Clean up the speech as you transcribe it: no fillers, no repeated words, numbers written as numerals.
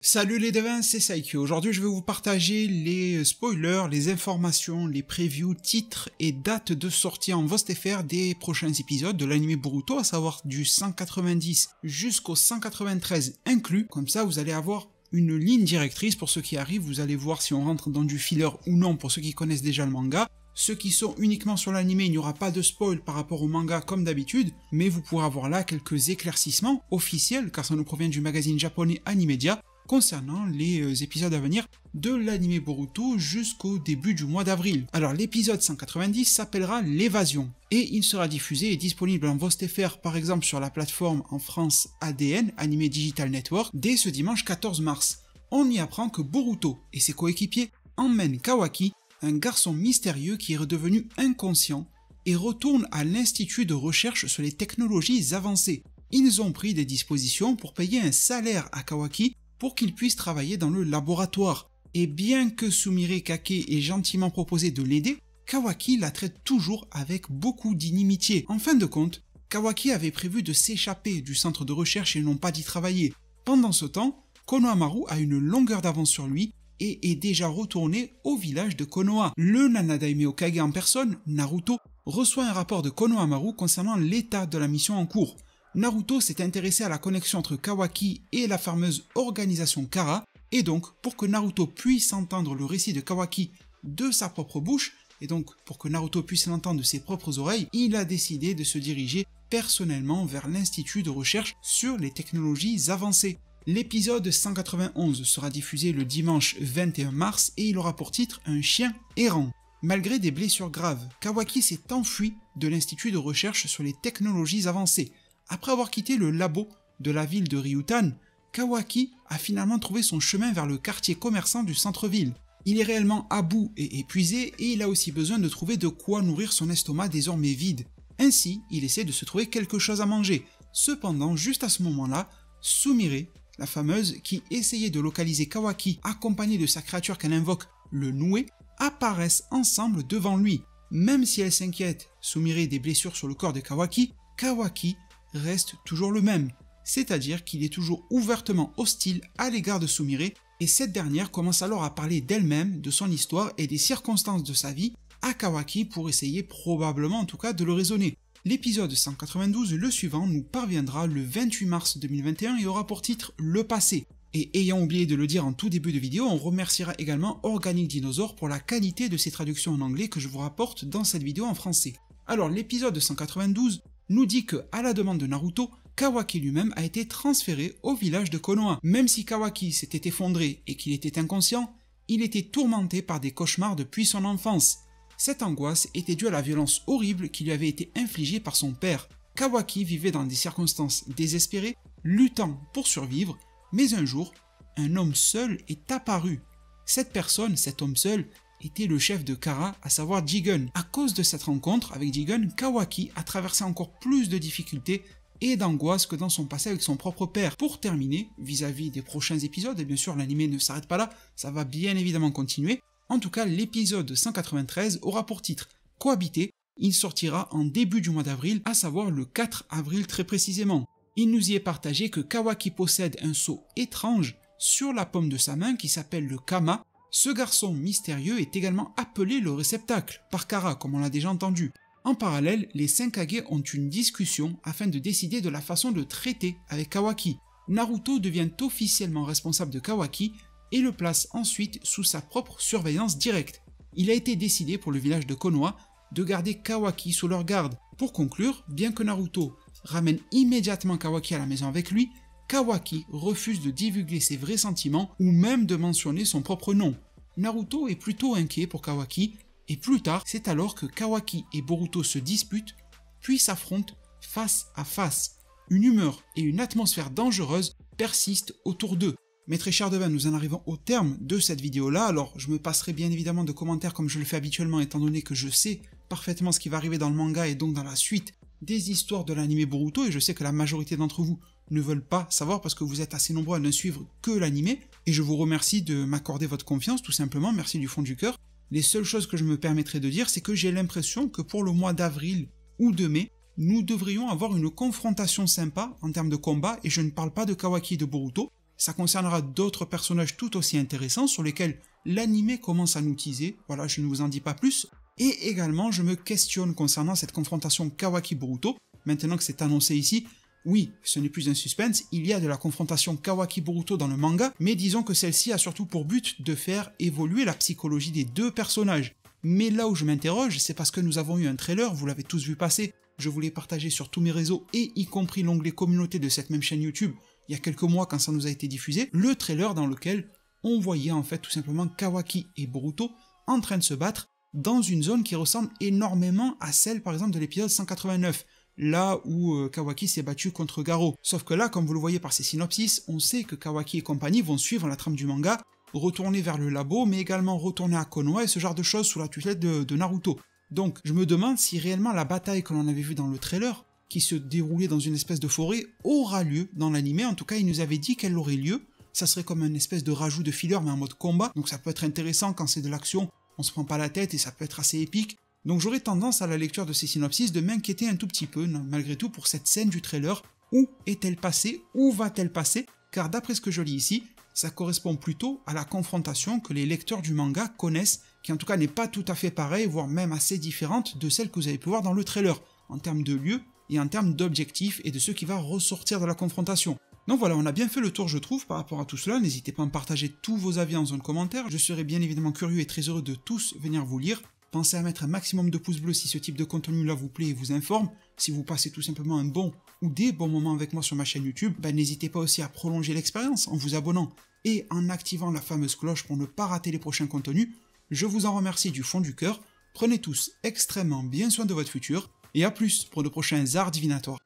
Salut les devins, c'est Saikyo. Aujourd'hui je vais vous partager les spoilers, les informations, les previews, titres et dates de sortie en VostFR des prochains épisodes de l'anime Boruto, à savoir du 190 jusqu'au 193 inclus. Comme ça vous allez avoir une ligne directrice pour ceux qui arrivent, vous allez voir si on rentre dans du filler ou non pour ceux qui connaissent déjà le manga. Ceux qui sont uniquement sur l'anime, il n'y aura pas de spoil par rapport au manga comme d'habitude, mais vous pourrez avoir là quelques éclaircissements officiels, car ça nous provient du magazine japonais Animedia, concernant les épisodes à venir de l'anime Boruto jusqu'au début du mois d'avril. Alors l'épisode 190 s'appellera L'évasion, et il sera diffusé et disponible en VostFR par exemple sur la plateforme en France ADN, Anime Digital Network, dès ce dimanche 14 mars. On y apprend que Boruto et ses coéquipiers emmènent Kawaki, un garçon mystérieux qui est redevenu inconscient, et retourne à l'Institut de recherche sur les technologies avancées. Ils ont pris des dispositions pour payer un salaire à Kawaki pour qu'il puisse travailler dans le laboratoire. Et bien que Sumire Kake ait gentiment proposé de l'aider, Kawaki la traite toujours avec beaucoup d'inimitié. En fin de compte, Kawaki avait prévu de s'échapper du centre de recherche et non pas d'y travailler. Pendant ce temps, Konohamaru a une longueur d'avance sur lui et est déjà retourné au village de Konoha. Le Nanadaime Hokage en personne, Naruto, reçoit un rapport de Konohamaru concernant l'état de la mission en cours. Naruto s'est intéressé à la connexion entre Kawaki et la fameuse organisation Kara, et donc pour que Naruto puisse entendre le récit de Kawaki de sa propre bouche, et donc pour que Naruto puisse l'entendre de ses propres oreilles, il a décidé de se diriger personnellement vers l'Institut de recherche sur les technologies avancées. L'épisode 191 sera diffusé le dimanche 21 mars et il aura pour titre Un chien errant. Malgré des blessures graves, Kawaki s'est enfui de l'Institut de recherche sur les technologies avancées. Après avoir quitté le labo de la ville de Ryutan, Kawaki a finalement trouvé son chemin vers le quartier commerçant du centre-ville. Il est réellement à bout et épuisé et il a aussi besoin de trouver de quoi nourrir son estomac désormais vide. Ainsi, il essaie de se trouver quelque chose à manger. Cependant, juste à ce moment-là, Sumire, la fameuse qui essayait de localiser Kawaki accompagnée de sa créature qu'elle invoque, le Noué, apparaissent ensemble devant lui. Même si elle s'inquiète, Sumire, des blessures sur le corps de Kawaki, Kawaki reste toujours le même, c'est-à-dire qu'il est toujours ouvertement hostile à l'égard de Sumire, et cette dernière commence alors à parler d'elle-même, de son histoire et des circonstances de sa vie à Kawaki pour essayer probablement en tout cas de le raisonner. L'épisode 192, le suivant, nous parviendra le 28 mars 2021 et aura pour titre Le passé. Et ayant oublié de le dire en tout début de vidéo, on remerciera également Organic Dinosaur pour la qualité de ses traductions en anglais que je vous rapporte dans cette vidéo en français. Alors l'épisode 192 nous dit que, à la demande de Naruto, Kawaki lui-même a été transféré au village de Konoha. Même si Kawaki s'était effondré et qu'il était inconscient, il était tourmenté par des cauchemars depuis son enfance. Cette angoisse était due à la violence horrible qui lui avait été infligée par son père. Kawaki vivait dans des circonstances désespérées, luttant pour survivre, mais un jour, un homme seul est apparu. Cette personne, cet homme seul, était le chef de Kara, à savoir Jigen. À cause de cette rencontre avec Jigen, Kawaki a traversé encore plus de difficultés et d'angoisse que dans son passé avec son propre père. Pour terminer, vis-à-vis des prochains épisodes, et bien sûr l'anime ne s'arrête pas là, ça va bien évidemment continuer. En tout cas, l'épisode 193 aura pour titre Cohabiter. Il sortira en début du mois d'avril, à savoir le 4 avril très précisément. Il nous y est partagé que Kawaki possède un sceau étrange sur la paume de sa main qui s'appelle le Kama. Ce garçon mystérieux est également appelé le réceptacle, par Kara comme on l'a déjà entendu. En parallèle, les 5 Kage ont une discussion afin de décider de la façon de traiter avec Kawaki. Naruto devient officiellement responsable de Kawaki et le place ensuite sous sa propre surveillance directe. Il a été décidé pour le village de Konoha de garder Kawaki sous leur garde. Pour conclure, bien que Naruto ramène immédiatement Kawaki à la maison avec lui, Kawaki refuse de divulguer ses vrais sentiments ou même de mentionner son propre nom. Naruto est plutôt inquiet pour Kawaki et plus tard, c'est alors que Kawaki et Boruto se disputent puis s'affrontent face à face. Une humeur et une atmosphère dangereuse persistent autour d'eux. Mes très chers devins, nous en arrivons au terme de cette vidéo-là, alors je me passerai bien évidemment de commentaires comme je le fais habituellement étant donné que je sais parfaitement ce qui va arriver dans le manga et donc dans la suite des histoires de l'anime Boruto, et je sais que la majorité d'entre vous ne veulent pas savoir parce que vous êtes assez nombreux à ne suivre que l'anime, et je vous remercie de m'accorder votre confiance tout simplement, merci du fond du cœur. Les seules choses que je me permettrai de dire, c'est que j'ai l'impression que pour le mois d'avril ou de mai, nous devrions avoir une confrontation sympa en termes de combat, et je ne parle pas de Kawaki et de Boruto, ça concernera d'autres personnages tout aussi intéressants sur lesquels l'anime commence à nous teaser, voilà, je ne vous en dis pas plus. Et également, je me questionne concernant cette confrontation Kawaki-Boruto, maintenant que c'est annoncé ici. Oui, ce n'est plus un suspense, il y a de la confrontation Kawaki-Boruto dans le manga, mais disons que celle-ci a surtout pour but de faire évoluer la psychologie des deux personnages. Mais là où je m'interroge, c'est parce que nous avons eu un trailer, vous l'avez tous vu passer, je vous l'ai partagé sur tous mes réseaux, et y compris l'onglet communauté de cette même chaîne YouTube, il y a quelques mois quand ça nous a été diffusé, le trailer dans lequel on voyait en fait tout simplement Kawaki et Boruto en train de se battre dans une zone qui ressemble énormément à celle par exemple de l'épisode 189, là où Kawaki s'est battu contre Garo. Sauf que là, comme vous le voyez par ces synopsis, on sait que Kawaki et compagnie vont suivre la trame du manga, retourner vers le labo, mais également retourner à Konoha et ce genre de choses sous la tutelle de Naruto. Donc je me demande si réellement la bataille que l'on avait vue dans le trailer, qui se déroulait dans une espèce de forêt, aura lieu dans l'anime. En tout cas, il nous avait dit qu'elle aurait lieu. Ça serait comme une espèce de rajout de filler, mais en mode combat. Donc ça peut être intéressant quand c'est de l'action, on se prend pas la tête et ça peut être assez épique. Donc j'aurais tendance à la lecture de ces synopsis de m'inquiéter un tout petit peu, malgré tout, pour cette scène du trailer. Où est-elle passée? Où va-t-elle passer? Car d'après ce que je lis ici, ça correspond plutôt à la confrontation que les lecteurs du manga connaissent, qui en tout cas n'est pas tout à fait pareille, voire même assez différente de celle que vous avez pu voir dans le trailer, en termes de lieu et en termes d'objectifs et de ce qui va ressortir de la confrontation. Donc voilà, on a bien fait le tour je trouve par rapport à tout cela, n'hésitez pas à me partager tous vos avis en zone commentaire, je serai bien évidemment curieux et très heureux de tous venir vous lire. Pensez à mettre un maximum de pouces bleus si ce type de contenu là vous plaît et vous informe. Si vous passez tout simplement un bon ou des bons moments avec moi sur ma chaîne YouTube, n'hésitez pas aussi à prolonger l'expérience en vous abonnant et en activant la fameuse cloche pour ne pas rater les prochains contenus. Je vous en remercie du fond du cœur, prenez tous extrêmement bien soin de votre futur, et à plus pour de prochains arts divinatoires.